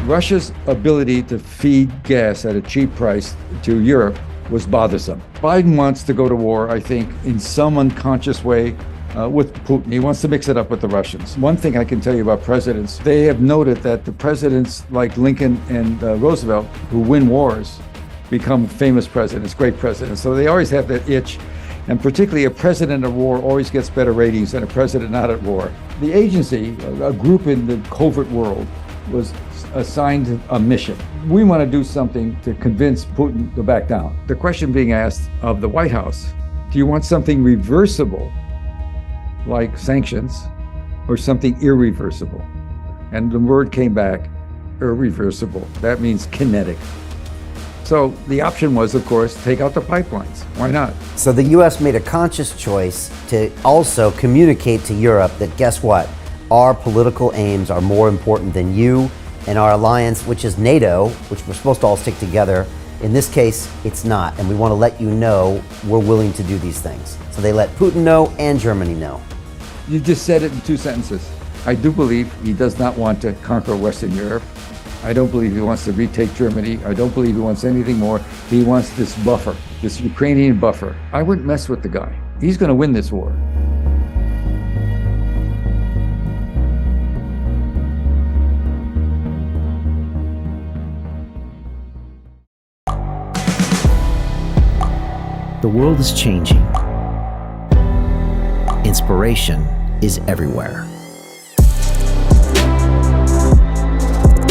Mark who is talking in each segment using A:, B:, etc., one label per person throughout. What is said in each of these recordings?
A: Russia's ability to feed gas at a cheap price to Europe was bothersome. Biden wants to go to war, I think, in some unconscious way with Putin. He wants to mix it up with the Russians. One thing I can tell you about presidents, they have noted that the presidents like Lincoln and Roosevelt, who win wars, become famous presidents, great presidents. So they always have that itch. And particularly a president at war always gets better ratings than a president not at war. The agency, a group in the covert world, was assigned a mission. We want to do something to convince Putin to back down. The question being asked of the White House, do you want something reversible, like sanctions, or something irreversible? And the word came back, irreversible. That means kinetic. So the option was, of course, take out the pipelines. Why not?
B: So the U.S. made a conscious choice to also communicate to Europe that, guess what? Our political aims are more important than you and our alliance, which is NATO, which we're supposed to all stick together. In this case, it's not. And we want to let you know we're willing to do these things. So they let Putin know and Germany know.
A: You just said it in 2 sentences. I do believe he does not want to conquer Western Europe. I don't believe he wants to retake Germany. I don't believe he wants anything more. He wants this buffer, this Ukrainian buffer. I wouldn't mess with the guy. He's going to win this war.
C: The world is changing. Inspiration is everywhere.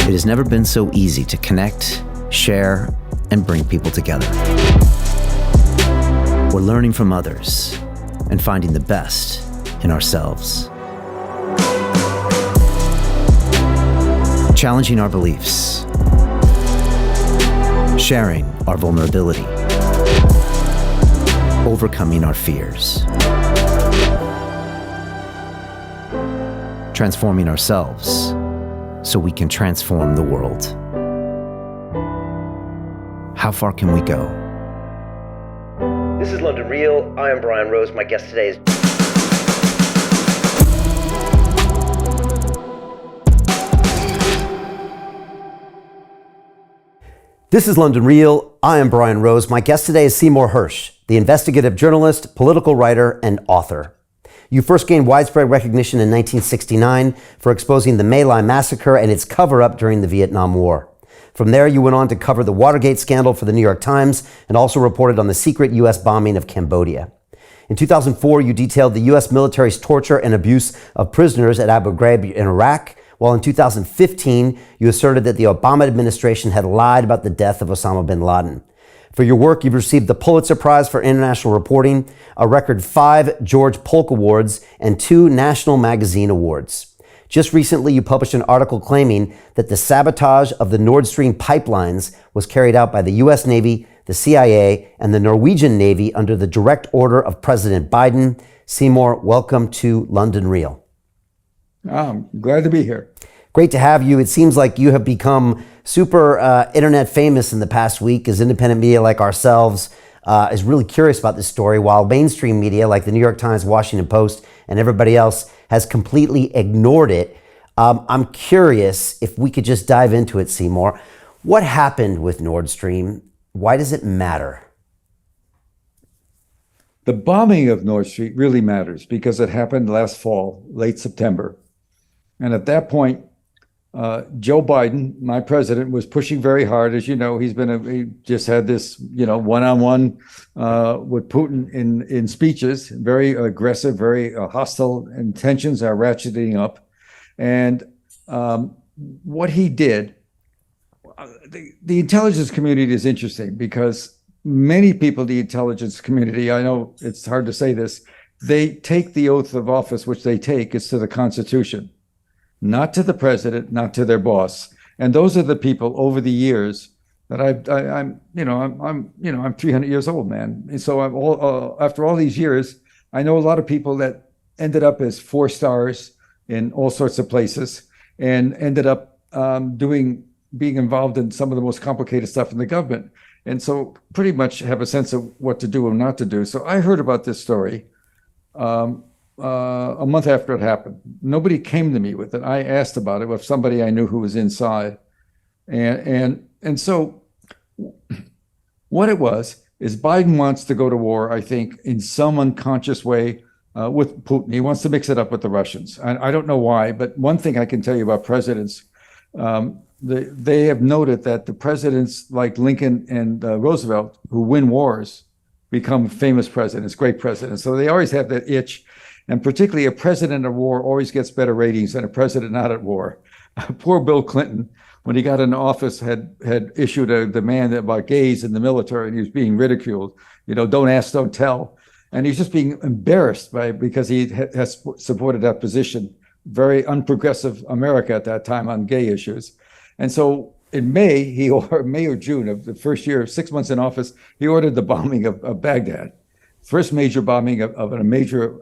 C: It has never been so easy to connect, share, and bring people together. We're learning from others and finding the best in ourselves. Challenging our beliefs. Sharing our vulnerability. Overcoming our fears. Transforming ourselves so we can transform the world. How far can we go?
B: This is London Real. I am Brian Rose. My guest today is... This is London Real. I am Brian Rose. My guest today is Seymour Hersh, the investigative journalist, political writer, and author. You first gained widespread recognition in 1969 for exposing the My Lai massacre and its cover-up during the Vietnam War. From there, you went on to cover the Watergate scandal for the New York Times and also reported on the secret U.S. bombing of Cambodia. In 2004, you detailed the U.S. military's torture and abuse of prisoners at Abu Ghraib in Iraq, while in 2015, you asserted that the Obama administration had lied about the death of Osama bin Laden. For your work, you've received the Pulitzer Prize for International Reporting, a record 5 George Polk Awards, and 2 National Magazine Awards. Just recently, you published an article claiming that the sabotage of the Nordstream pipelines was carried out by the U.S. Navy, the CIA, and the Norwegian Navy under the direct order of President Biden. Seymour, welcome to London Real.
A: I'm glad to be here.
B: Great to have you. It seems like you have become super internet famous in the past week, as independent media like ourselves is really curious about this story, while mainstream media like the New York Times, Washington Post, and everybody else has completely ignored it. I'm curious if we could just dive into it, Seymour. What happened with Nord Stream? Why does it matter?
A: The bombing of Nord Stream really matters because it happened last fall, late September. And at that point, Joe Biden, my president, was pushing very hard. As you know, he just had this, one-on-one with Putin in speeches, very aggressive, very hostile, and tensions are ratcheting up. And what he did, the intelligence community is interesting because many people in the intelligence community, I know it's hard to say this, they take the oath of office, which they take is to the Constitution. Not to the president, not to their boss. And those are the people over the years that I'm 300 years old, man. And so after all these years, I know a lot of people that ended up as 4 stars in all sorts of places and ended up being involved in some of the most complicated stuff in the government. And so pretty much have a sense of what to do and not to do. So I heard about this story a month after it happened. Nobody came to me with it. I asked about it with somebody I knew who was inside. And so what it was is Biden wants to go to war, I think, in some unconscious way with Putin. He wants to mix it up with the Russians. I don't know why, but one thing I can tell you about presidents, they have noted that the presidents like Lincoln and Roosevelt who win wars become famous presidents, great presidents. So they always have that itch. And particularly a president at war always gets better ratings than a president not at war. Poor Bill Clinton, when he got into office, had issued a demand about gays in the military, and he was being ridiculed. Don't ask, don't tell. And he's just being embarrassed because he has supported that position. Very unprogressive America at that time on gay issues. And so in May or June of the first year, 6 months in office, he ordered the bombing of Baghdad. First major bombing of a major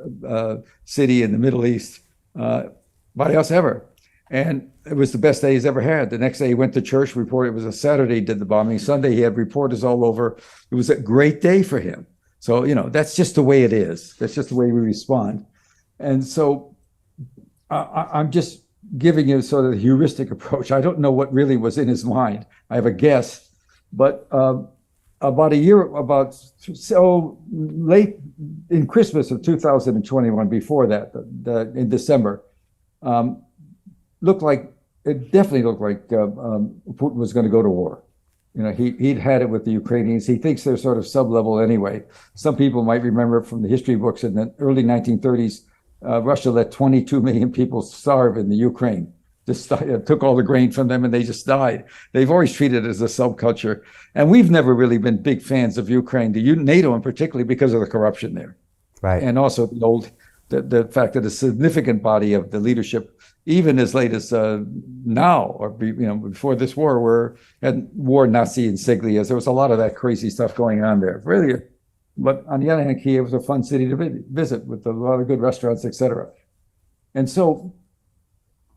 A: city in the Middle East by us ever. And it was the best day he's ever had. The next day he went to church, reported. It was a Saturday he did the bombing. Sunday he had reporters all over. It was a great day for him. So, that's just the way it is. That's just the way we respond. And so I'm just giving you sort of the heuristic approach. I don't know what really was in his mind. I have a guess. But about so late in Christmas of 2021, before that, in December, it definitely looked like Putin was going to go to war. He'd had it with the Ukrainians. He thinks they're sort of sub-level anyway. Some people might remember from the history books in the early 1930s, Russia let 22 million people starve in the Ukraine. Just took all the grain from them and they just died. They've always treated it as a subculture. And we've never really been big fans of Ukraine, NATO in particular, because of the corruption there.
B: Right.
A: And also the fact that a significant body of the leadership, even as late as now, or before this war, wore Nazi insignias. There was a lot of that crazy stuff going on there. Really, but on the other hand, Kiev was a fun city to visit with a lot of good restaurants, etc. And so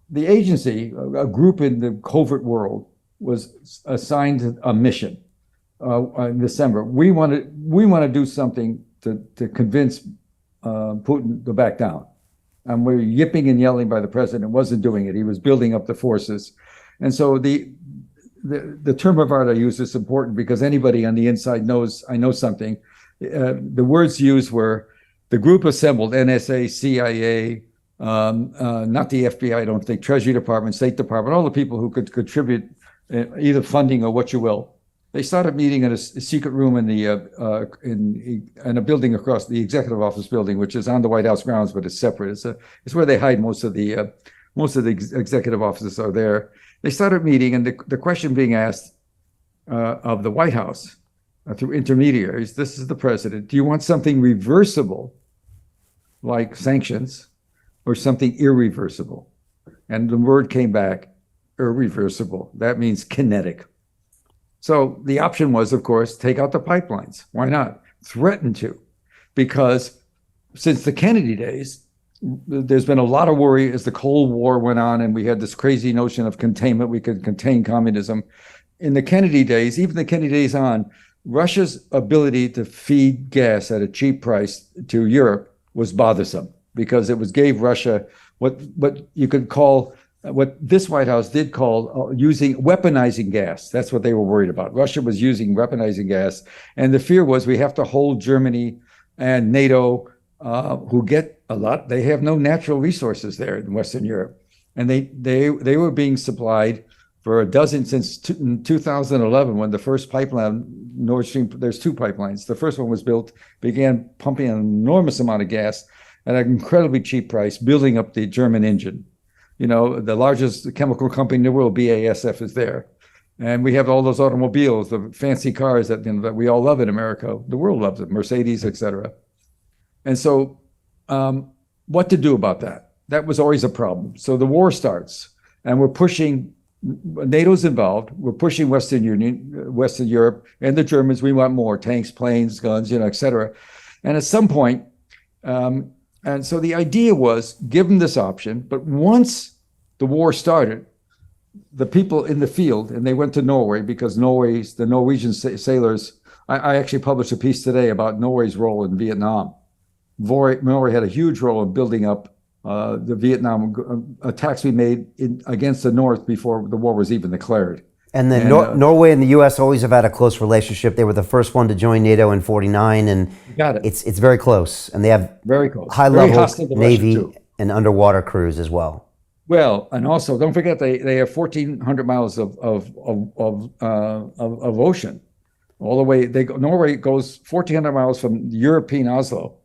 A: the agency, a group in the covert world, was assigned a mission in December. We want to do something to convince Putin to back down. And we're yipping and yelling by the president. Wasn't doing it. He was building up the forces. And so the term of art I use is important because anybody on the inside knows I know something. The words used were the group assembled, NSA, CIA, not the FBI, I don't think, Treasury Department, State Department, all the people who could contribute either funding or what you will. They started meeting in a secret room in a building across the executive office building, which is on the White House grounds, but it's separate. It's where they hide most of the executive offices are there. They started meeting, and the question being asked of the White House through intermediaries, this is the president, do you want something reversible like sanctions or something irreversible? And the word came back, irreversible. That means kinetic. So the option was, of course, take out the pipelines. Why not? Threaten to. Because since the Kennedy days, there's been a lot of worry as the Cold War went on and we had this crazy notion of containment. We could contain communism. In the Kennedy days, even the Kennedy days on, Russia's ability to feed gas at a cheap price to Europe was bothersome because gave Russia what you could call, what this White House did call weaponizing gas. That's what they were worried about. Russia was using weaponizing gas. And the fear was we have to hold Germany and NATO, who get a lot. They have no natural resources there in Western Europe. And they were being supplied for a dozen since 2011, when the first pipeline, Nordstream, there's two pipelines. The first one was built, began pumping an enormous amount of gas at an incredibly cheap price, building up the German engine. The largest chemical company in the world, BASF, is there. And we have all those automobiles, the fancy cars that we all love in America. The world loves it, Mercedes, etc. And so what to do about that? That was always a problem. So the war starts, and we're pushing, NATO's involved, we're pushing Western Europe, and the Germans, we want more tanks, planes, guns, etc. And at some point, and so the idea was, give them this option, but once the war started, the people in the field, and they went to Norway because the Norwegian sailors, I actually published a piece today about Norway's role in Vietnam. Norway had a huge role in building up the Vietnam attacks we made against the North before the war was even declared.
B: And then
A: And
B: Norway and the U.S. always have had a close relationship. They were the first one to join NATO in '49, and
A: got it.
B: it's very close. And they have
A: Very close.
B: high
A: Very
B: level
A: hostile to Russia,
B: Navy
A: too.
B: and underwater crews as well.
A: Well, and also don't forget they have 1,400 miles of ocean, all the way. Norway goes 1,400 miles from European Oslo,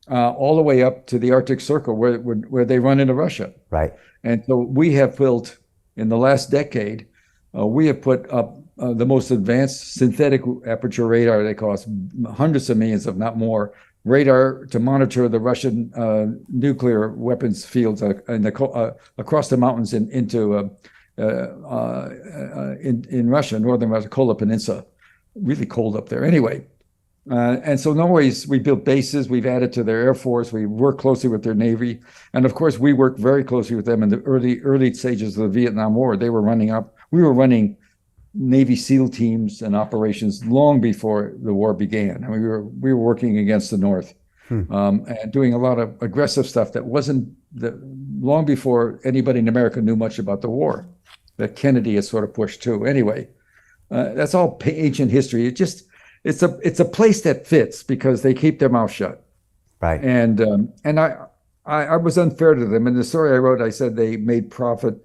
A: all the way up to the Arctic Circle, where they run into Russia.
B: Right.
A: And so we have built in the last decade, we have put up the most advanced synthetic aperture radar. They cost hundreds of millions, if not more, radar to monitor the Russian nuclear weapons fields across the mountains in Russia, northern Russia, Kola Peninsula. Really cold up there. Anyway, and so we built bases. We've added to their Air Force. We work closely with their Navy, and of course, we worked very closely with them in the early stages of the Vietnam War. We were running Navy SEAL teams and operations long before the war began. I mean, we were working against the North, and doing a lot of aggressive stuff that wasn't long before anybody in America knew much about the war, that Kennedy had sort of pushed to. Anyway, that's all ancient history. It's a place that fits because they keep their mouth shut.
B: Right.
A: And I was unfair to them. In the story I wrote, I said they made profit.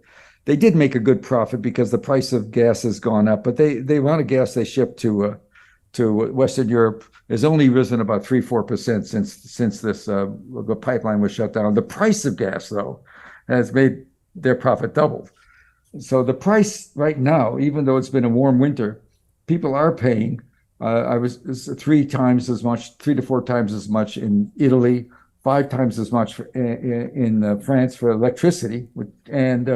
A: They did make a good profit because the price of gas has gone up, but the amount of gas they ship to Western Europe has only risen about 3-4% since this the pipeline was shut down. The price of gas, though, has made their profit doubled. So the price right now, even though it's been a warm winter, people are paying. It's 3 to 4 times as much in Italy, 5 times as much in France for electricity, and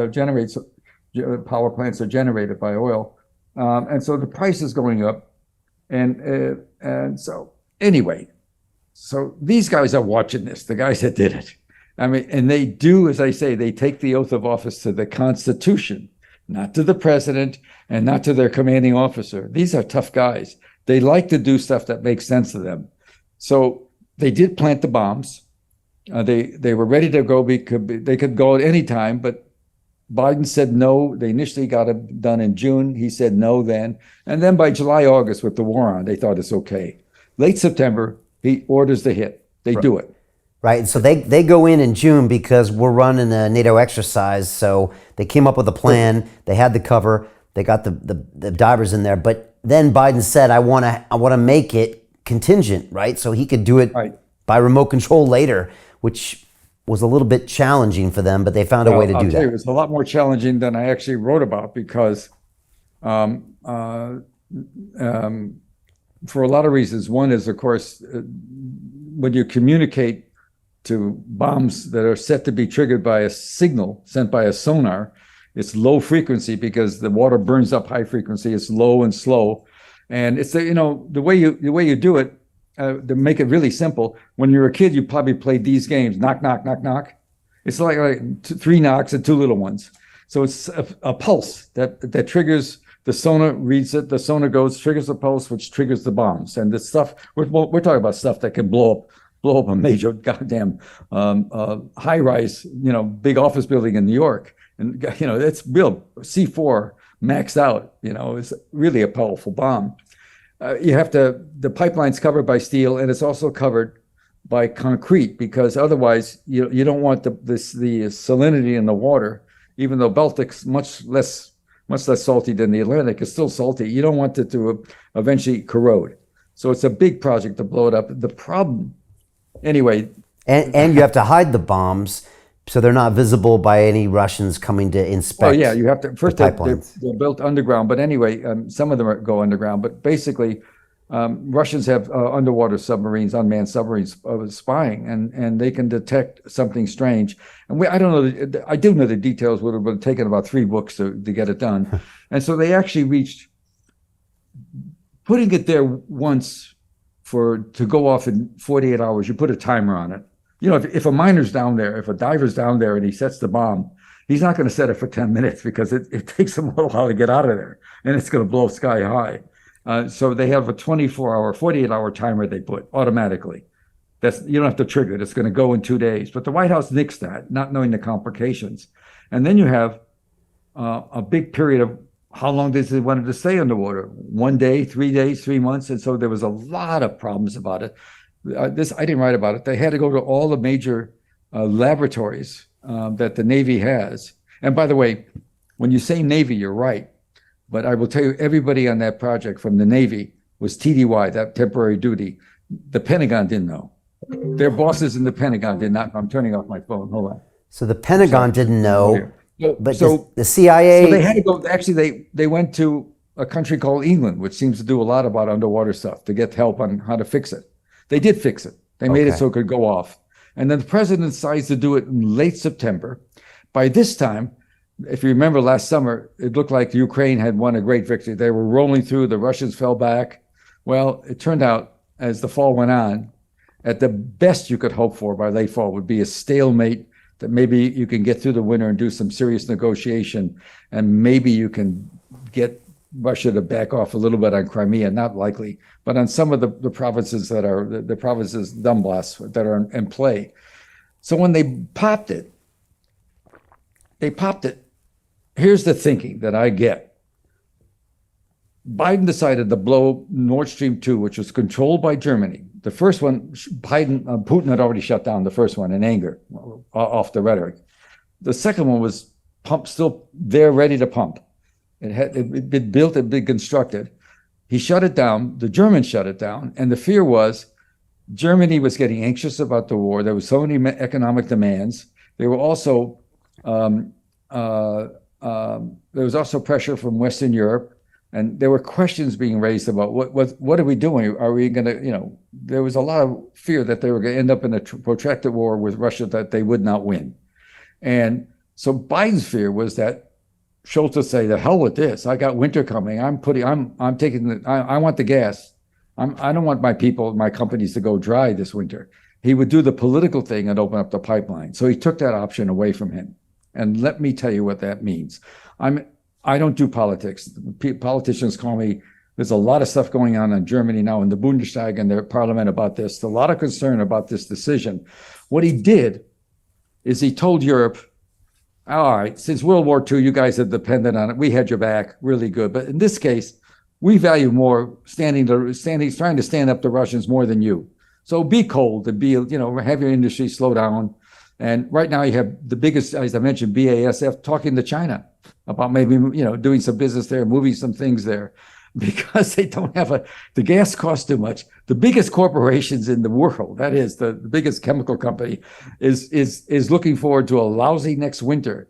A: power plants are generated by oil, and so the price is going up, and so anyway, so these guys are watching this. The guys that did it, I mean, and they do, as I say, they take the oath of office to the Constitution, not to the president and not to their commanding officer. These are tough guys. They like to do stuff that makes sense to them. So they did plant the bombs. They were ready to go. They could go at any time, but Biden said no. They initially got it done in June. He said no then. And then by July, August, with the war on, they thought it's okay. Late September, he orders the hit. They do it.
B: Right. So they go in June because we're running a NATO exercise. So they came up with a plan. They had the cover. They got the divers in there. But then Biden said, I want to make it contingent, right? So he could do it by remote control later, which was a little bit challenging for them, but they found a way to do that.
A: It was a lot more challenging than I actually wrote about because for a lot of reasons. One is, of course, when you communicate to bombs that are set to be triggered by a signal sent by a sonar, it's low frequency because the water burns up high frequency. It's low and slow. And it's, the way you do it, to make it really simple, when you're a kid, you probably played these games, knock, knock, knock, knock. It's like 3 knocks and 2 little ones. So it's a pulse that triggers, the sonar reads it, the sonar goes, triggers the pulse, which triggers the bombs. And this stuff, we're talking about stuff that can blow up a major goddamn high-rise, big office building in New York. And, it's real C4 maxed out, it's really a powerful bomb. The pipeline's covered by steel, and it's also covered by concrete, because otherwise you don't want the salinity in the water, even though Baltic's much less salty than the Atlantic. Is still salty. You don't want it to eventually corrode. So it's a big project to blow it up. The problem, anyway.
B: And you have to hide the bombs so they're not visible by any Russians coming to inspect. Oh
A: yeah, you have to. First, they're built underground, but anyway, some of them go underground. But basically, Russians have underwater submarines, unmanned submarines spying, and they can detect something strange. And I don't know. I do know the details. Would have taken about 3 books to get it done. And so they actually reached putting it there once to go off in 48 hours. You put a timer on it. If a miner's down there, if a diver's down there and he sets the bomb, he's not going to set it for 10 minutes because it takes him a little while to get out of there, and it's going to blow sky high. So they have a 24-hour, 48-hour timer they put automatically. You don't have to trigger it. It's going to go in 2 days. But the White House nixed that, not knowing the complications. And then you have a big period of how long did they wanted to stay underwater? 1 day, 3 days, 3 months, and so there was a lot of problems about it. This I didn't write about it. They had to go to all the major laboratories that the Navy has. And by the way, when you say Navy, you're right. But I will tell you, everybody on that project from the Navy was TDY, that temporary duty. The Pentagon didn't know. Their bosses in the Pentagon did not. I'm turning off my phone. Hold on.
B: So the Pentagon didn't know, but
A: So
B: the CIA.
A: so they had to go. Actually, they went to a country called England, which seems to do a lot about underwater stuff, to get help on how to fix it. They did fix it. They made it so it could go off. And then the president decides to do it in late September. By this time, if you remember last summer, it looked like Ukraine had won a great victory. They were rolling through. The Russians fell back. Well, it turned out, as the fall went on, at the best you could hope for by late fall would be a stalemate, that maybe you can get through the winter and do some serious negotiation, and maybe you can get Russia to back off a little bit on Crimea, not likely, but on some of the provinces that are, the provinces, Donbass, that are in play. So when they popped it, here's the thinking that I get. Biden decided to blow Nordstream 2, which was controlled by Germany. The first one, Putin had already shut down the first one in anger, off the rhetoric. The second one was still there, ready to pump. It had been built, it had been constructed. He shut it down. The Germans shut it down. And the fear was Germany was getting anxious about the war. There were so many economic demands. There were also, there was also pressure from Western Europe. And there were questions being raised about what are we doing? Are we going to, there was a lot of fear that they were going to end up in a protracted war with Russia that they would not win. And so Biden's fear was that Schultz would say, the hell with this. I got winter coming. I want the gas. I don't want my people, my companies to go dry this winter. He would do the political thing and open up the pipeline. So he took that option away from him. And let me tell you what that means. I don't do politics. Politicians call me. There's a lot of stuff going on in Germany now in the Bundestag and their parliament about this. A lot of concern about this decision. What he did is he told Europe, all right, since World War II, you guys are dependent on it. We had your back, really good. But in this case, we value more trying to stand up to Russians more than you. So be cold and have your industry slow down. And right now you have the biggest, as I mentioned, BASF talking to China about maybe, doing some business there, moving some things there, because they don't have the gas costs too much. The biggest corporations in the world, that is the biggest chemical company, is looking forward to a lousy next winter.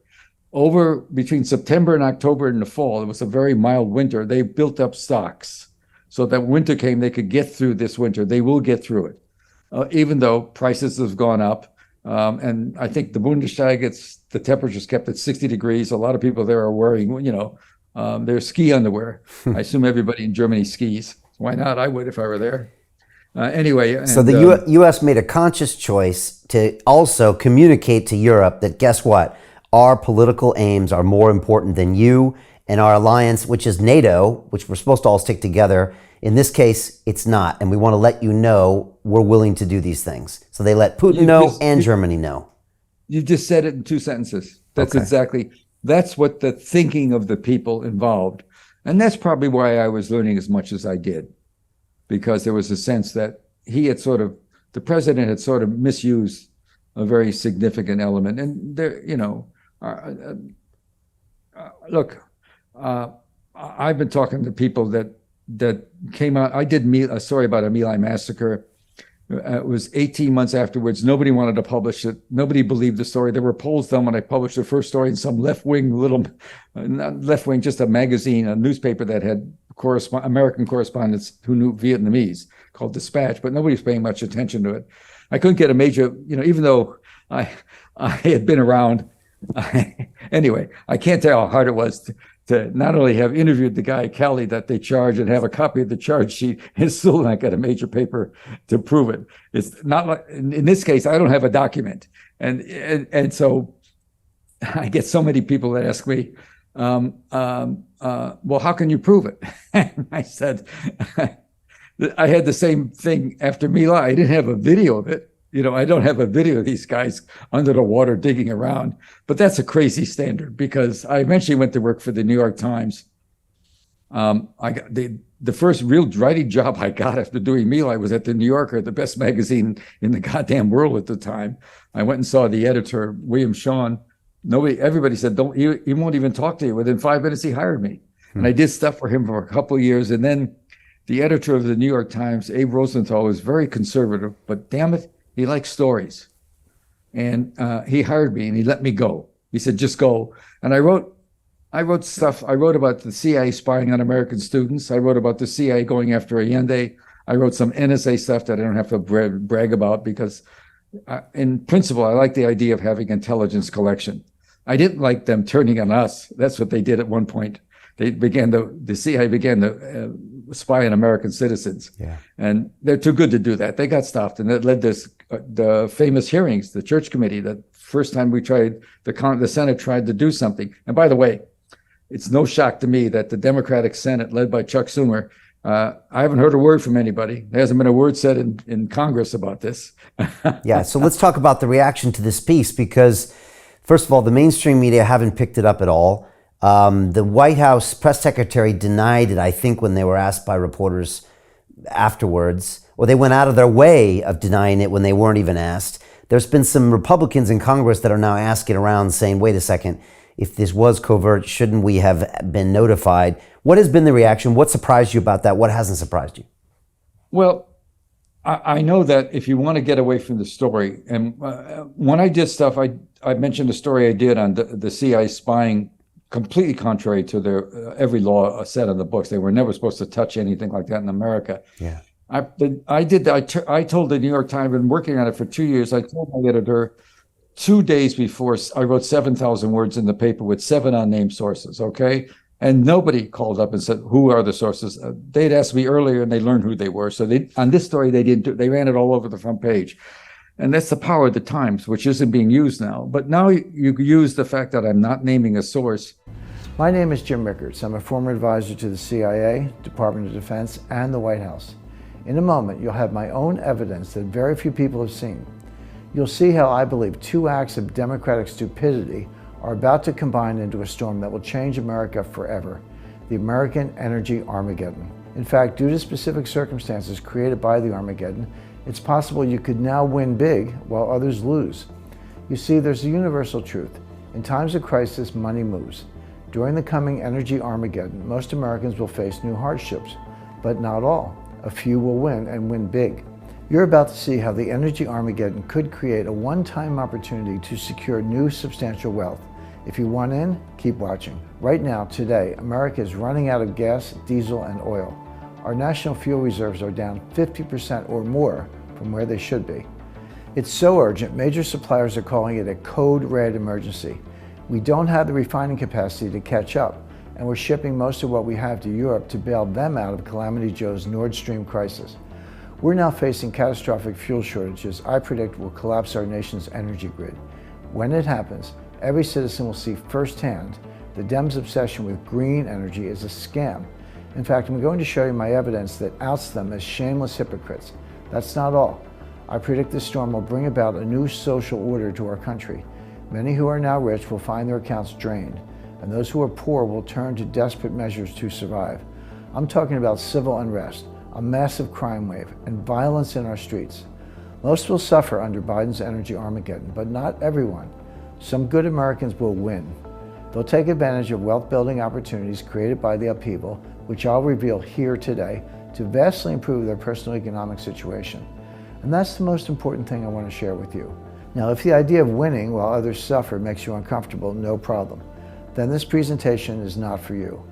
A: Over between September and October in the fall, it was a very mild winter. They built up stocks so that winter came, they could get through this winter. They will get through it, even though prices have gone up. And I think the Bundestag, the temperature's kept at 60 degrees. A lot of people there are wearing, their ski underwear. I assume everybody in Germany skis. Why not? I would if I were there. Anyway.
B: So the U.S. made a conscious choice to also communicate to Europe that, guess what? Our political aims are more important than you, and our alliance, which is NATO, which we're supposed to all stick together. In this case, it's not. And we want to let you know we're willing to do these things. So they let Putin know and Germany know.
A: You just said it in 2 sentences. That's okay. That's what the thinking of the people involved. And that's probably why I was learning as much as I did, because there was a sense that the president had sort of misused a very significant element. And there, look, I've been talking to people that came out. I did a story about a My Lai massacre. It was 18 months afterwards. Nobody wanted to publish it. Nobody believed the story. There were polls done when I published the first story in some not left-wing, just a magazine, a newspaper that had American correspondents who knew Vietnamese, called Dispatch, but nobody was paying much attention to it. I couldn't get a major, even though I had been around. Anyway, I can't tell how hard it was to not only have interviewed the guy, Kelly, that they charged, and have a copy of the charge sheet, and still not get a major paper to prove it. It's not like, in this case, I don't have a document. And so I get so many people that ask me, well, how can you prove it? And I said, I had the same thing after My Lai. I didn't have a video of it. I don't have a video of these guys under the water digging around, but that's a crazy standard, because I eventually went to work for the New York Times, I got the first real writing job I got after doing Me Life was at the New Yorker, the best magazine in the goddamn world at the time. I went and saw the editor, William Shawn. Everybody said, he won't even talk to you. Within 5 minutes, he hired me. And I did stuff for him for a couple of years. And then the editor of the New York Times, Abe Rosenthal, was very conservative, but damn it, he liked stories. And he hired me and he let me go. He said, just go. And I wrote stuff. I wrote about the CIA spying on American students. I wrote about the CIA going after Allende. I wrote some NSA stuff that I don't have to brag about because in principle, I like the idea of having intelligence collection. I didn't like them turning on us. That's what they did at one point. The CIA began to spy on American citizens.
B: Yeah.
A: And they're too good to do that. They got stopped, and that led to the famous hearings, the Church Committee, the first time the Senate tried to do something. And by the way, it's no shock to me that the Democratic Senate, led by Chuck Schumer, I haven't heard a word from anybody. There hasn't been a word said in Congress about this.
B: Yeah, so let's talk about the reaction to this piece, because first of all, the mainstream media haven't picked it up at all. The White House press secretary denied it, I think, when they were asked by reporters afterwards, or they went out of their way of denying it when they weren't even asked. There's been some Republicans in Congress that are now asking around saying, wait a second, if this was covert, shouldn't we have been notified? What has been the reaction? What surprised you about that? What hasn't surprised you?
A: Well, I know that if you want to get away from the story, and when I did stuff, I mentioned the story I did on the CIA spying, completely contrary to their every law set in the books. They were never supposed to touch anything like that in America.
B: Yeah.
A: I told the New York Times, I've been working on it for 2 years. I told my editor 2 days before, I wrote 7,000 words in the paper with 7 unnamed sources, okay? And nobody called up and said, who are the sources? They'd asked me earlier and they learned who they were. So on this story, they ran it all over the front page. And that's the power of the Times, which isn't being used now. But now you use the fact that I'm not naming a source.
D: My name is Jim Rickards. I'm a former advisor to the CIA, Department of Defense, and the White House. In a moment, you'll have my own evidence that very few people have seen. You'll see how I believe 2 acts of democratic stupidity are about to combine into a storm that will change America forever, the American Energy Armageddon. In fact, due to specific circumstances created by the Armageddon, it's possible you could now win big while others lose. You see, there's a universal truth. In times of crisis, money moves. During the coming energy Armageddon, most Americans will face new hardships, but not all. A few will win and win big. You're about to see how the energy Armageddon could create a one-time opportunity to secure new substantial wealth. If you want in, keep watching. Right now, today, America is running out of gas, diesel, and oil. Our national fuel reserves are down 50% or more from where they should be. It's so urgent, major suppliers are calling it a code red emergency. We don't have the refining capacity to catch up, and we're shipping most of what we have to Europe to bail them out of Calamity Joe's Nordstream crisis. We're now facing catastrophic fuel shortages I predict will collapse our nation's energy grid. When it happens, every citizen will see firsthand the Dems' obsession with green energy is a scam. In fact, I'm going to show you my evidence that outs them as shameless hypocrites. That's not all. I predict this storm will bring about a new social order to our country. Many who are now rich will find their accounts drained, and those who are poor will turn to desperate measures to survive. I'm talking about civil unrest, a massive crime wave, and violence in our streets. Most will suffer under Biden's energy Armageddon, but not everyone. Some good Americans will win. They'll take advantage of wealth-building opportunities created by the upheaval, which I'll reveal here today, to vastly improve their personal economic situation. And that's the most important thing I want to share with you. Now, if the idea of winning while others suffer makes you uncomfortable, no problem. Then this presentation is not for you.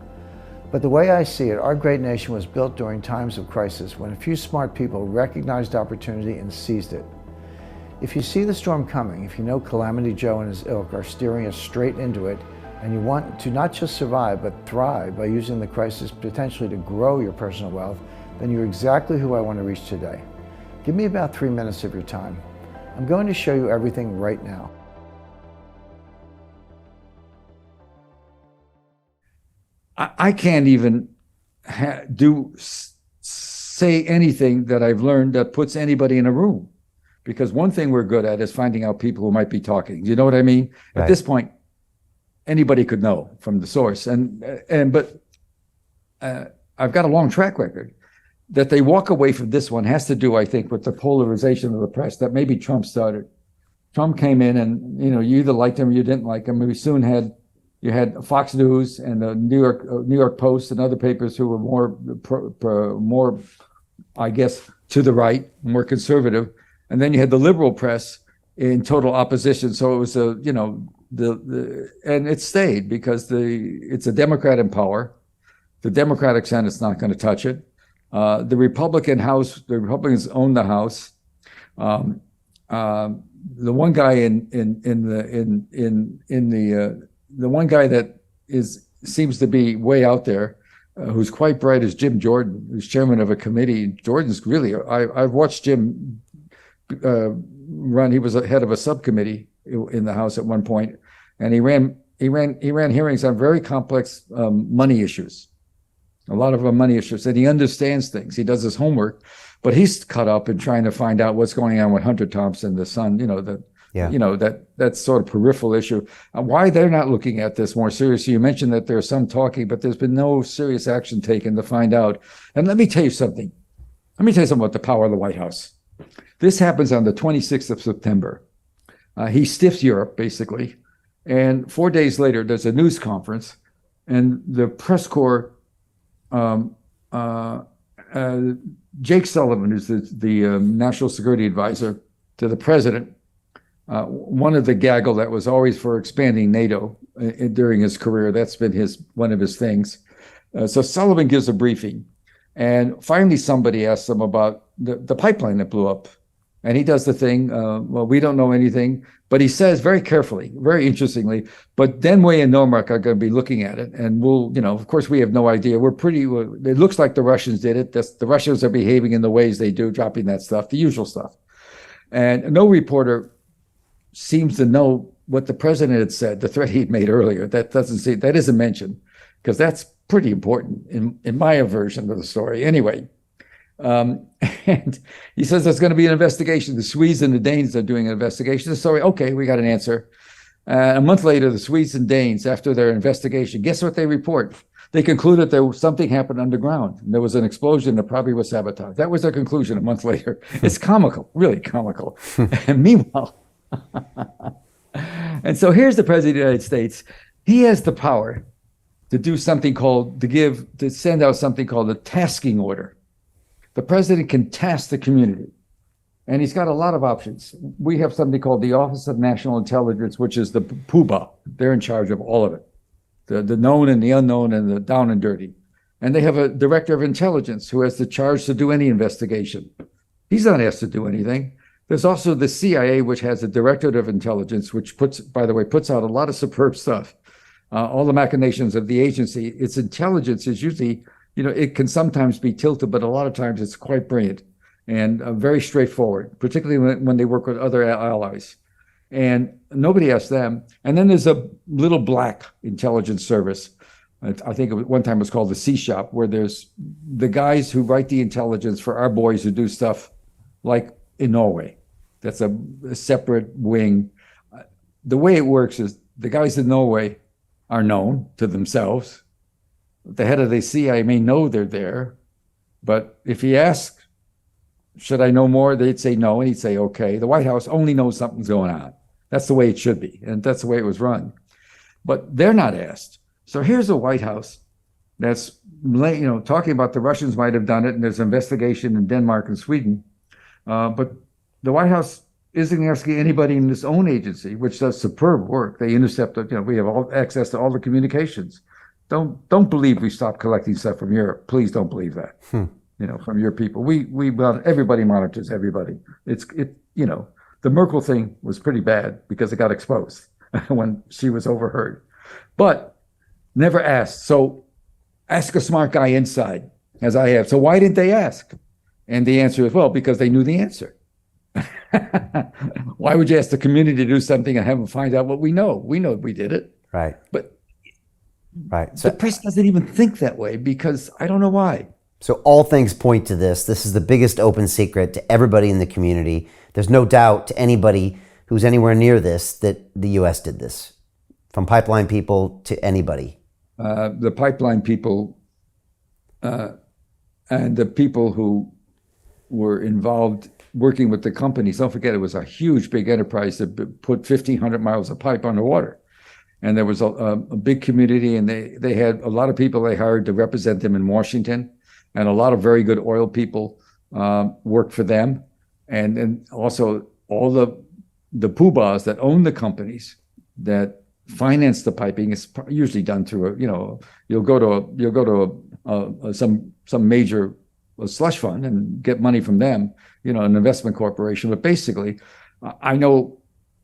D: But the way I see it, our great nation was built during times of crisis when a few smart people recognized opportunity and seized it. If you see the storm coming, if you know Calamity Joe and his ilk are steering us straight into it, and you want to not just survive, but thrive by using the crisis potentially to grow your personal wealth, then you're exactly who I want to reach today. Give me about 3 minutes of your time. I'm going to show you everything right now.
A: I can't even say anything that I've learned that puts anybody in a room, because one thing we're good at is finding out people who might be talking. You know what I mean? At this point, anybody could know from the source. But I've got a long track record. That they walk away from this one has to do, I think, with the polarization of the press that maybe Trump started. Trump came in, and you either liked him or you didn't like him. We soon had Fox News and the New York Post and other papers who were more, I guess, to the right, more conservative, and then you had the liberal press in total opposition. So it was and it stayed because it's a Democrat in power. The Democratic Senate's not going to touch it. The Republicans own the House. The one guy the one guy that seems to be way out there, who's quite bright, is Jim Jordan, who's chairman of a committee. Jordan's really, I've watched Jim run. He was head of a subcommittee in the House at one point, and he ran hearings on very complex money issues. A lot of money issues, and he understands things. He does his homework, but he's caught up in trying to find out what's going on with Hunter Thompson, the son. That sort of peripheral issue. Why they're not looking at this more seriously? You mentioned that there's some talking, but there's been no serious action taken to find out. And let me tell you something. About the power of the White House. This happens on the 26th of September. He stiffs Europe, basically, and 4 days later, there's a news conference, and the press corps. Jake Sullivan, who's the national security advisor to the president, one of the gaggle that was always for expanding NATO during his career. That's been one of his things. So Sullivan gives a briefing, and finally somebody asks him about the pipeline that blew up, and he does the thing. Well, we don't know anything, but he says very carefully, very interestingly, but Denway and Normark are going to be looking at it, and we'll, of course, we have no idea. It looks like the Russians did it. The Russians are behaving in the ways they do, dropping that stuff, the usual stuff. And no reporter seems to know what the president had said, the threat he'd made earlier. That isn't mentioned, because that's pretty important in my version of the story. Anyway, and he says there's going to be an investigation. The Swedes and the Danes are doing an investigation. So, okay, we got an answer. A month later, the Swedes and Danes, after their investigation, guess what they report? They concluded something happened underground. There was an explosion that probably was sabotage. That was their conclusion a month later. It's comical, really comical. And meanwhile, and so here's the president of the United States. He has the power to do something to send out something called a tasking order. The president can task the community, and he's got a lot of options. We have something called the Office of National Intelligence, which is the poobah. They're in charge of all of it, the known and the unknown and the down and dirty. And they have a director of intelligence who has the charge to do any investigation. He's not asked to do anything. There's also the CIA, which has a directorate of intelligence, which puts out a lot of superb stuff. All the machinations of the agency, its intelligence is usually, it can sometimes be tilted, but a lot of times it's quite brilliant and very straightforward, particularly when they work with other allies. And nobody asks them. And then there's a little black intelligence service. I think one time it was called the C Shop, where there's the guys who write the intelligence for our boys who do stuff like in Norway. That's a separate wing. The way it works is the guys in Norway are known to themselves. The head of the CIA may know they're there, but if he asks, should I know more? They'd say no, and he'd say, okay. The White House only knows something's going on. That's the way it should be, and that's the way it was run. But they're not asked. So here's a White House that's, talking about the Russians might have done it, and there's an investigation in Denmark and Sweden. But the White House isn't asking anybody in its own agency, which does superb work. They intercept, we have access to all the communications. Don't believe we stopped collecting stuff from Europe. Please don't believe that. From your people. Everybody monitors everybody. The Merkel thing was pretty bad because it got exposed when she was overheard, but never asked. So ask a smart guy inside, as I have. So why didn't they ask? And the answer is, well, because they knew the answer. Why would you ask the community to do something and have them find out what we know? We know we did it.
B: Right.
A: So the press doesn't even think that way because I don't know why.
B: So all things point to this. This is the biggest open secret to everybody in the community. There's no doubt to anybody who's anywhere near this that the U.S. did this, from pipeline people to anybody.
A: The pipeline people and the people who were involved working with the companies, don't forget it was a huge, big enterprise that put 1,500 miles of pipe underwater. And there was a big community, and they had a lot of people they hired to represent them in Washington, and a lot of very good oil people worked for them. And also all the poobahs that own the companies that finance the piping is usually done through you'll go to some major slush fund and get money from them, an investment corporation. But basically, I know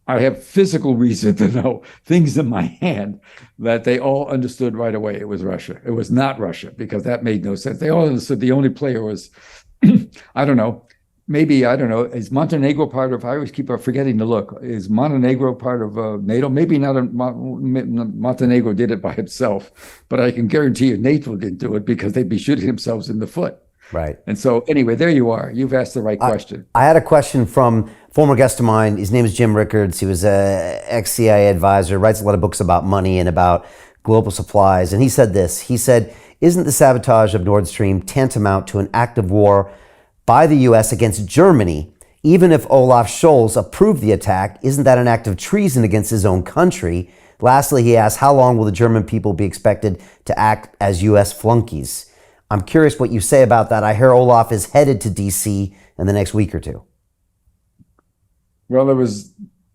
A: I have physical reason to know things in my hand that they all understood right away it was Russia. It was not Russia, because that made no sense. They all understood the only player was, I don't know, is Montenegro part of, I always keep forgetting to look, is Montenegro part of NATO? Maybe not. Montenegro did it by itself, but I can guarantee you NATO didn't do it, because they'd be shooting themselves in the foot.
B: Right.
A: And so anyway, there you are. You've asked the right question.
B: I had a question from former guest of mine. His name is Jim Rickards. He was a ex-CIA advisor, writes a lot of books about money and about global supplies. And he said this. He said, isn't the sabotage of Nord Stream tantamount to an act of war by the U.S. against Germany? Even if Olaf Scholz approved the attack, isn't that an act of treason against his own country? Lastly, he asked, how long will the German people be expected to act as U.S. flunkies? I'm curious what you say about that. I hear Olaf is headed to D.C. in the next week or two.
A: Well, there was,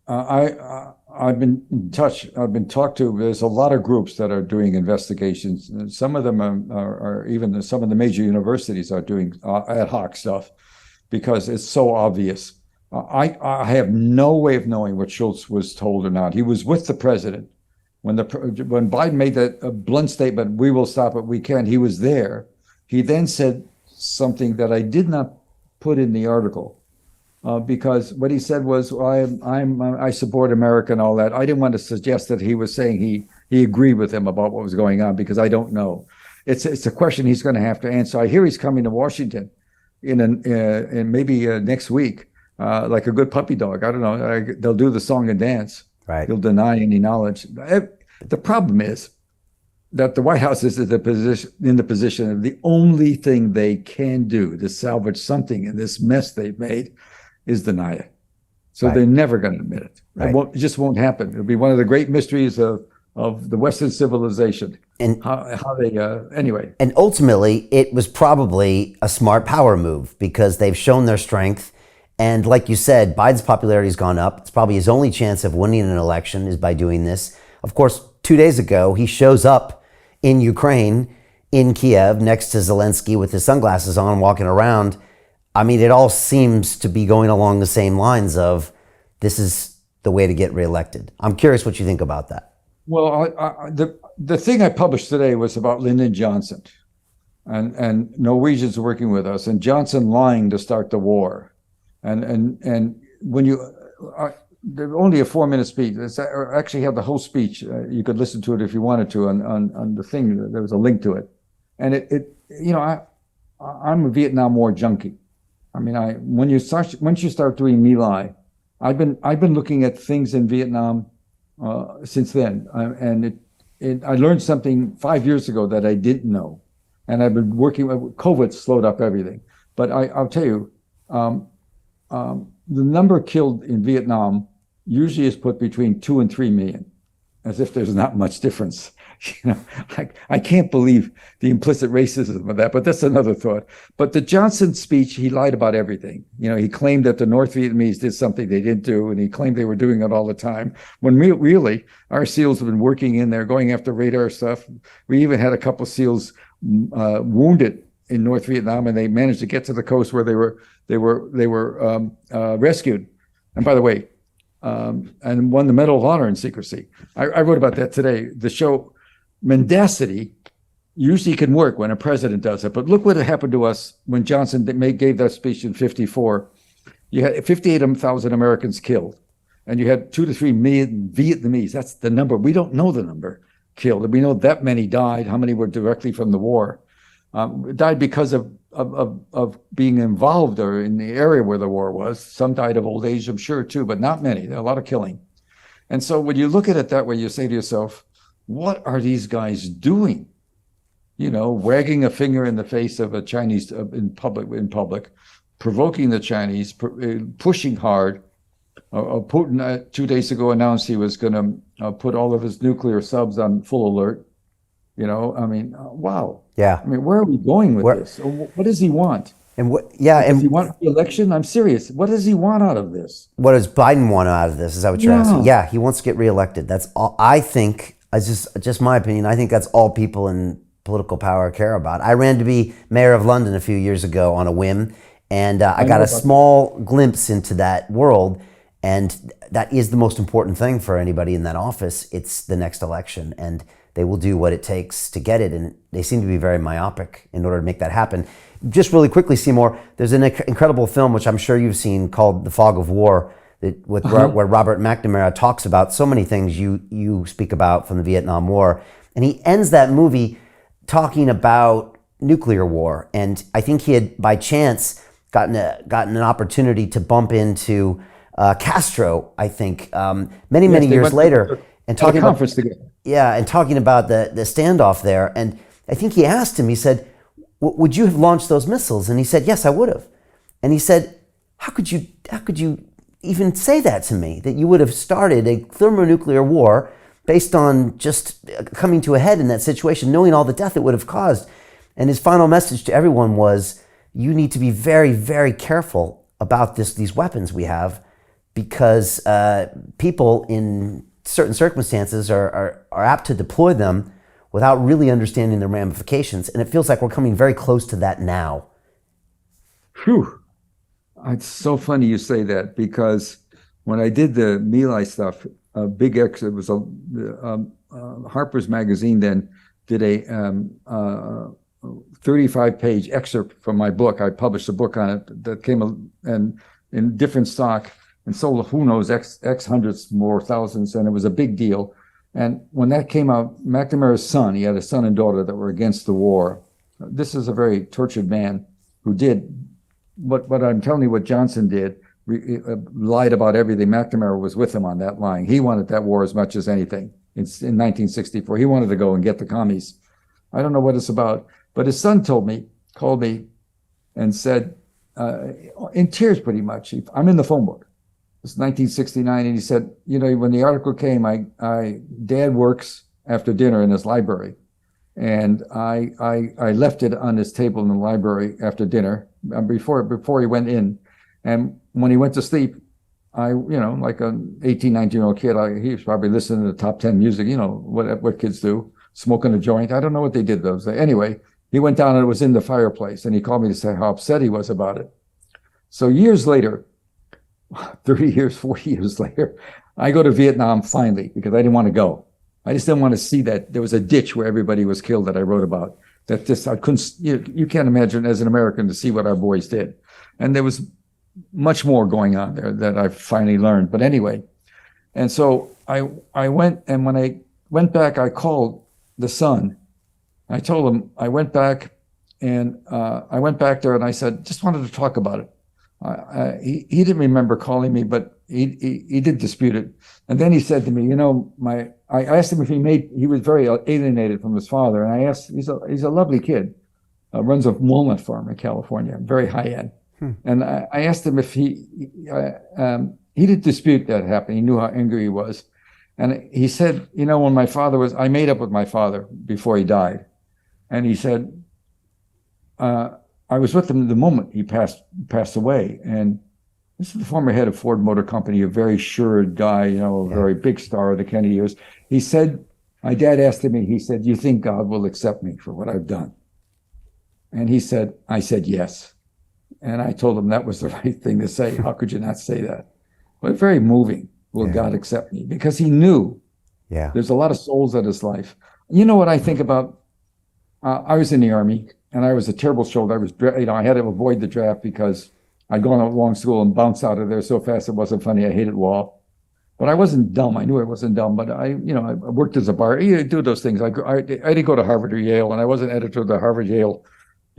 A: I've been in touch, I've been talked to, there's a lot of groups that are doing investigations. And some of them are even, some of the major universities are doing ad hoc stuff, because it's so obvious. I have no way of knowing what Schultz was told or not. He was with the president. When Biden made that blunt statement, we will stop it, we can, he was there. He then said something that I did not put in the article, because what he said was, I support America and all that. I didn't want to suggest that he was saying he agreed with him about what was going on, because I don't know. It's a question he's going to have to answer. I hear he's coming to Washington in maybe next week, like a good puppy dog. I don't know. They'll do the song and dance.
B: Right.
A: He'll deny any knowledge. The problem is that the White House is in the position of the only thing they can do to salvage something in this mess they've made is deny it. So
B: Right.
A: they're never going to admit it.
B: Right.
A: It just won't happen. It'll be one of the great mysteries of the Western civilization.
B: And
A: how they anyway.
B: And ultimately, it was probably a smart power move, because they've shown their strength. And like you said, Biden's popularity has gone up. It's probably his only chance of winning an election is by doing this. Of course, 2 days ago, he shows up in Ukraine, in Kiev, next to Zelensky with his sunglasses on, walking around. I mean, it all seems to be going along the same lines of, this is the way to get reelected. I'm curious what you think about that.
A: Well, the thing I published today was about Lyndon Johnson, and Norwegians working with us, and Johnson lying to start the war. And when there's only a 4-minute speech. I actually have the whole speech. You could listen to it if you wanted to on the thing. There was a link to it, and I'm a Vietnam War junkie. I mean, once you start doing My Lai, I've been looking at things in Vietnam since then, and I learned something 5 years ago that I didn't know, and I've been working. COVID slowed up everything, but I'll tell you. The number killed in Vietnam usually is put between 2 and 3 million, as if there's not much difference. I can't believe the implicit racism of that, but that's another thought. But the Johnson speech, he lied about everything. He claimed that the North Vietnamese did something they didn't do, and he claimed they were doing it all the time. When really, our SEALs have been working in there, going after radar stuff. We even had a couple of SEALs wounded in North Vietnam, and they managed to get to the coast where they were rescued. And by the way, and won the Medal of Honor in secrecy. I wrote about that today. The show mendacity usually can work when a president does it, but look what happened to us when Johnson gave that speech in '54. You had 58,000 Americans killed, and you had 2 to 3 million Vietnamese. That's the number. We don't know the number killed. We know that many died. How many were directly from the war? Died because of being involved or in the area where the war was. Some died of old age, I'm sure, too, but not many. There are a lot of killing. And so when you look at it that way, you say to yourself, what are these guys doing? wagging a finger in the face of a Chinese in public, provoking the Chinese, pushing hard. Putin 2 days ago announced he was going to put all of his nuclear subs on full alert. Wow.
B: Yeah.
A: Where are we going with this? What does he want?
B: And what? Yeah.
A: Does he want the election? I'm serious. What does he want out of this?
B: What does Biden want out of this? Is that what you're asking? Yeah, he wants to get reelected. That's all. I think, just my opinion, I think that's all people in political power care about. I ran to be mayor of London a few years ago on a whim, and I got a small glimpse into that world. And that is the most important thing for anybody in that office. It's the next election, and they will do what it takes to get it. And they seem to be very myopic in order to make that happen. Just really quickly, Seymour, there's an incredible film, which I'm sure you've seen, called The Fog of War, where Robert McNamara talks about so many things you speak about from the Vietnam War. And he ends that movie talking about nuclear war. And I think he had, by chance, gotten an opportunity to bump into Castro, I think, many years later, and talking about and talking about the standoff there. And I think he asked him, he said, would you have launched those missiles? And he said, yes, I would have. And he said, how could you even say that to me, that you would have started a thermonuclear war based on just coming to a head in that situation, knowing all the death it would have caused? And his final message to everyone was, you need to be very, very careful about these weapons we have, because people in certain circumstances are apt to deploy them without really understanding the ramifications. And it feels like we're coming very close to that now.
A: Whew. It's so funny you say that, because when I did the My Lai stuff, it was Harper's Magazine then did a 35-page excerpt from my book. I published a book on it that came in different stock and sold who knows X hundreds more thousands, and it was a big deal. And when that came out, McNamara's son, he had a son and daughter that were against the war. This is a very tortured man who did what I'm telling you, what Johnson did, lied about everything. McNamara was with him on that line. He wanted that war as much as anything. In 1964, he wanted to go and get the commies. I don't know what it's about, but his son called me and said, in tears pretty much, I'm in the phone book. It's 1969, and he said, when the article came, Dad works after dinner in his library, and I left it on his table in the library after dinner before he went in, and when he went to sleep, like an 18, 19-year-old kid, he was probably listening to the top 10 music, what kids do, smoking a joint. I don't know what they did those days. Anyway, he went down and it was in the fireplace, and he called me to say how upset he was about it. So years later, 30 years, 40 years later, I go to Vietnam finally, because I didn't want to go. I just didn't want to see that there was a ditch where everybody was killed that I wrote about. That just, I couldn't, you can't imagine as an American to see what our boys did. And there was much more going on there that I finally learned. But anyway, and so I went, and when I went back, I called the son. I told him I went back, and I went back there and I said, just wanted to talk about it. He didn't remember calling me, but he did dispute it. And then he said to me, I asked him if he was very alienated from his father. And I asked, he's a lovely kid, runs a walnut farm in California, very high end. And I asked him if he didn't dispute that happened. He knew how angry he was. And he said, when my father I made up with my father before he died. And he said, I was with him the moment he passed away. And this is the former head of Ford Motor Company, a very sure guy, a very big star of the Kennedy years. He said, my dad asked me, he said, do you think God will accept me for what I've done? And I said, yes. And I told him that was the right thing to say. How could you not say that? But very moving. Will God accept me? Because he knew there's a lot of souls in his life. You know what I think about? I was in the Army. And I was a terrible soldier. I had to avoid the draft because I'd gone to long school and bounced out of there so fast it wasn't funny. I hated law, but I wasn't dumb. I knew I wasn't dumb, but I worked as a bar. You do those things. I didn't go to Harvard or Yale, and I wasn't editor of the Harvard Yale,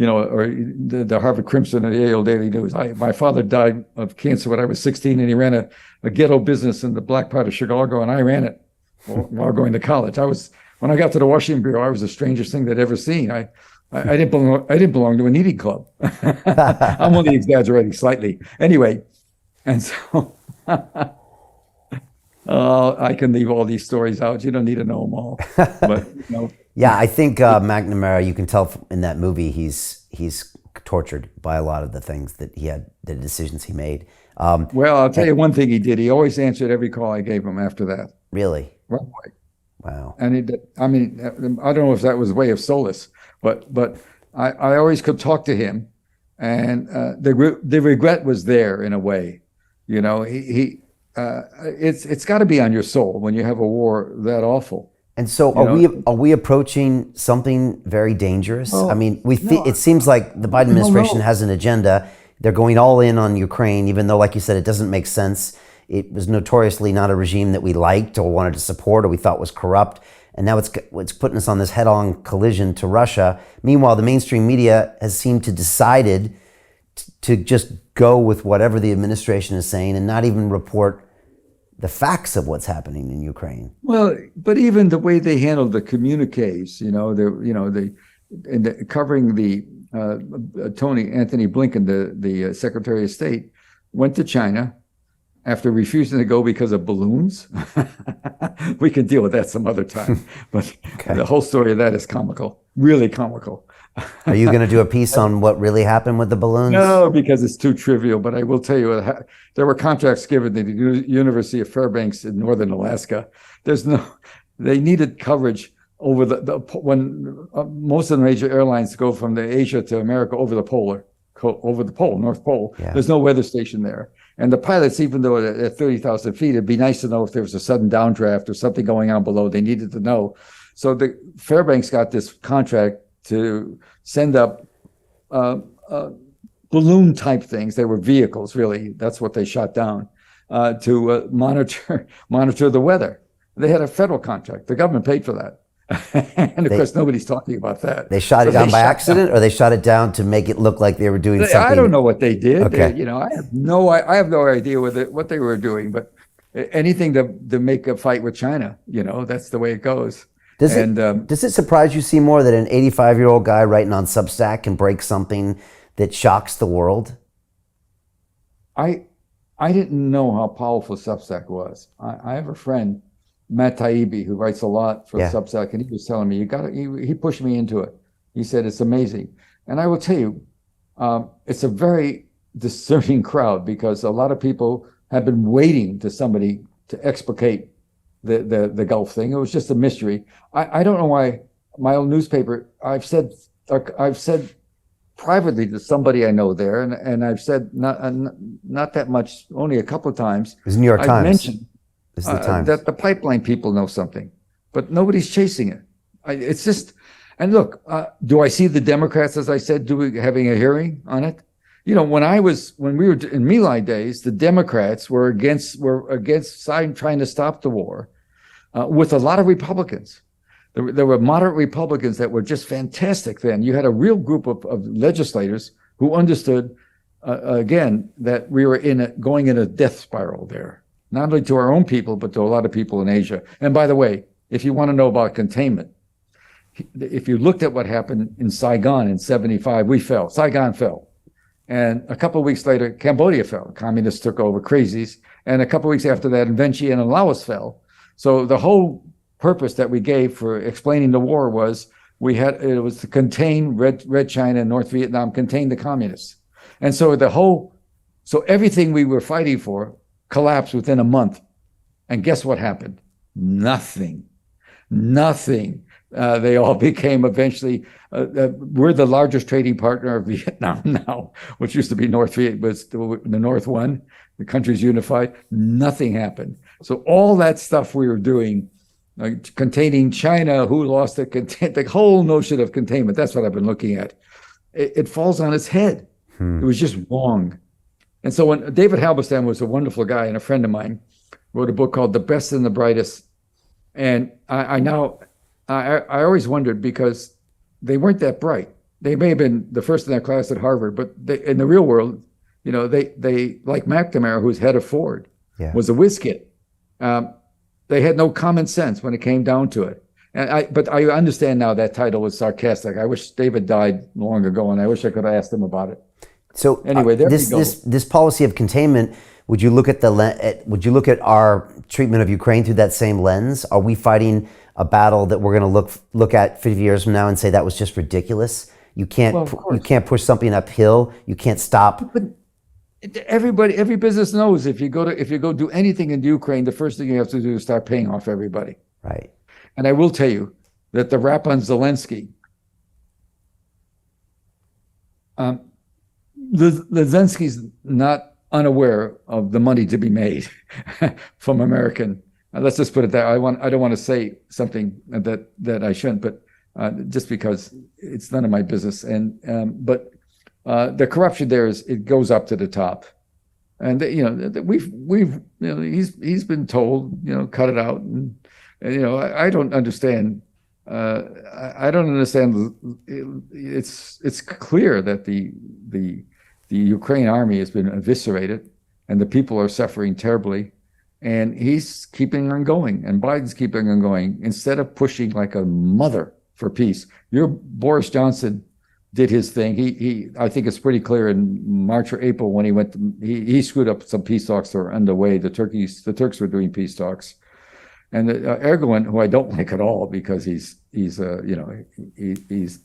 A: or the Harvard Crimson or the Yale Daily News. My father died of cancer when I was 16, and he ran a ghetto business in the black part of Chicago, and I ran it while going to college. I was When I got to the Washington Bureau, I was the strangest thing they'd ever seen. I didn't belong. I didn't belong to an eating club. I'm only exaggerating slightly. Anyway, and so I can leave all these stories out. You don't need to know them all. But
B: Yeah, I think McNamara, you can tell in that movie, he's tortured by a lot of the things that he had, the decisions he made.
A: Well, I'll tell you one thing he did. He always answered every call I gave him after that.
B: Really?
A: Right away.
B: Wow.
A: And he did, I mean, I don't know if that was a way of solace, but I always could talk to him, and the regret was there in a way. You know, it's got to be on your soul when you have a war that awful.
B: And so are we approaching something very dangerous? I mean, it seems like the Biden administration has an agenda. They're going all in on Ukraine, even though, like you said, it doesn't make sense. It was notoriously not a regime that we liked or wanted to support or we thought was corrupt. And now it's putting us on this head-on collision to Russia. Meanwhile, the mainstream media has seemed to decided to just go with whatever the administration is saying and not even report the facts of what's happening in Ukraine.
A: Well, but even the way they handled the communiques, covering the Anthony Blinken, the Secretary of State, went to China after refusing to go because of balloons. We can deal with that some other time. But The whole story of that is comical, really comical.
B: Are you going to do a piece on what really happened with the balloons?
A: No, because it's too trivial. But I will tell you, there were contracts given to the University of Fairbanks in northern Alaska. They needed coverage over when most of the major airlines go from Asia to America over the North Pole. Yeah. There's no weather station there. And the pilots, even though at 30,000 feet, it'd be nice to know if there was a sudden downdraft or something going on below. They needed to know. So the Fairbanks got this contract to send up balloon type things. They were vehicles, really. That's what they shot down to monitor the weather. They had a federal contract. The government paid for that. And of course, nobody's talking about that.
B: They shot it down by accident, or they shot it down to make it look like they were doing something?
A: I don't know what they did.
B: Okay.
A: I have no idea what they were doing. But anything to make a fight with China, that's the way it goes.
B: Does it surprise you, Seymour, that an 85-year-old guy writing on Substack can break something that shocks the world?
A: I didn't know how powerful Substack was. I have a friend, Matt Taibbi, who writes a lot for Substack, and he was telling me, he pushed me into it. He said, it's amazing. And I will tell you, it's a very discerning crowd, because a lot of people have been waiting to somebody to explicate the Gulf thing. It was just a mystery. I don't know why my own newspaper, I've said privately to somebody I know there, and I've said not that much, only a couple of times.
B: It was New York Times.
A: I mentioned
B: that
A: the pipeline people know something, but nobody's chasing it. It's just, and look, do I see the Democrats, as I said, having a hearing on it? When we were in My Lai days, the Democrats were against trying to stop the war, with a lot of Republicans. There were moderate Republicans that were just fantastic then. You had a real group of legislators who understood, again, that we were going in a death spiral there, not only to our own people, but to a lot of people in Asia. And by the way, if you want to know about containment, if you looked at what happened in Saigon in 1975, Saigon fell. And a couple of weeks later, Cambodia fell. Communists took over, crazies. And a couple of weeks after that, Vientiane and Laos fell. So the whole purpose that we gave for explaining the war was it was to contain Red China and North Vietnam, contain the communists. And so everything we were fighting for collapsed within a month. And guess what happened? Nothing. They all became eventually, we're the largest trading partner of Vietnam now, which used to be North Viet, was the North one. The country's unified. Nothing happened. So all that stuff we were doing, containing China, who lost the whole notion of containment, that's what I've been looking at. It falls on its head. It was just wrong. And so when David Halberstam was a wonderful guy and a friend of mine, wrote a book called The Best and the Brightest. And I always wondered, because they weren't that bright. They may have been the first in their class at Harvard, but in the real world, they like McNamara, who's head of Ford, was a whiz kid. They had no common sense when it came down to it. But I understand now that title was sarcastic. I wish David died long ago, and I wish I could have asked him about it.
B: So
A: Anyway, there
B: this
A: we go.
B: this policy of containment. Would you look at would you look at our treatment of Ukraine through that same lens? Are we fighting a battle that we're going to look at 50 years from now and say that was just ridiculous? You can't
A: Well, of course.
B: you can't push something uphill. You can't stop.
A: But every business knows if you go do anything in Ukraine, the first thing you have to do is start paying off everybody.
B: Right.
A: And I will tell you that the rap on Zelensky, Zelensky's not unaware of the money to be made from American. Let's just put it that I don't want to say something that I shouldn't, but just because it's none of my business. But the corruption there it goes up to the top, and he's been told cut it out, and I don't understand. I don't understand. It's clear that the Ukraine army has been eviscerated, and the people are suffering terribly. And he's keeping on going, and Biden's keeping on going instead of pushing like a mother for peace. Your Boris Johnson did his thing. I think it's pretty clear in March or April when he screwed up some peace talks that were underway. The Turks were doing peace talks, and Erdogan, who I don't like at all because he's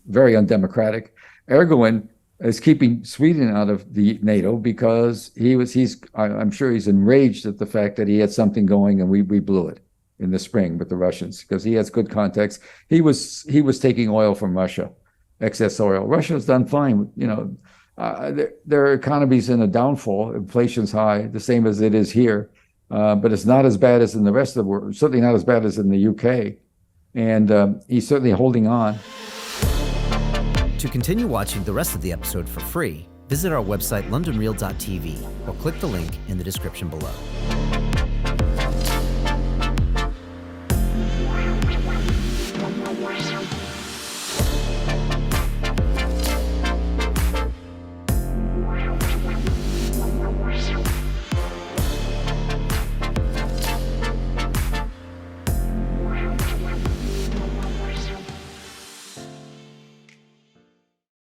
A: very undemocratic. Erdogan is keeping Sweden out of the NATO because I'm sure he's enraged at the fact that he had something going and we blew it in the spring with the Russians, because he has good contacts. He was taking oil from Russia, excess oil. Russia's done fine. Their economy's in a downfall. Inflation's high, the same as it is here, but it's not as bad as in the rest of the world. Certainly not as bad as in the UK, and he's certainly holding on.
C: To continue watching the rest of the episode for free, visit our website londonreal.tv or click the link in the description below.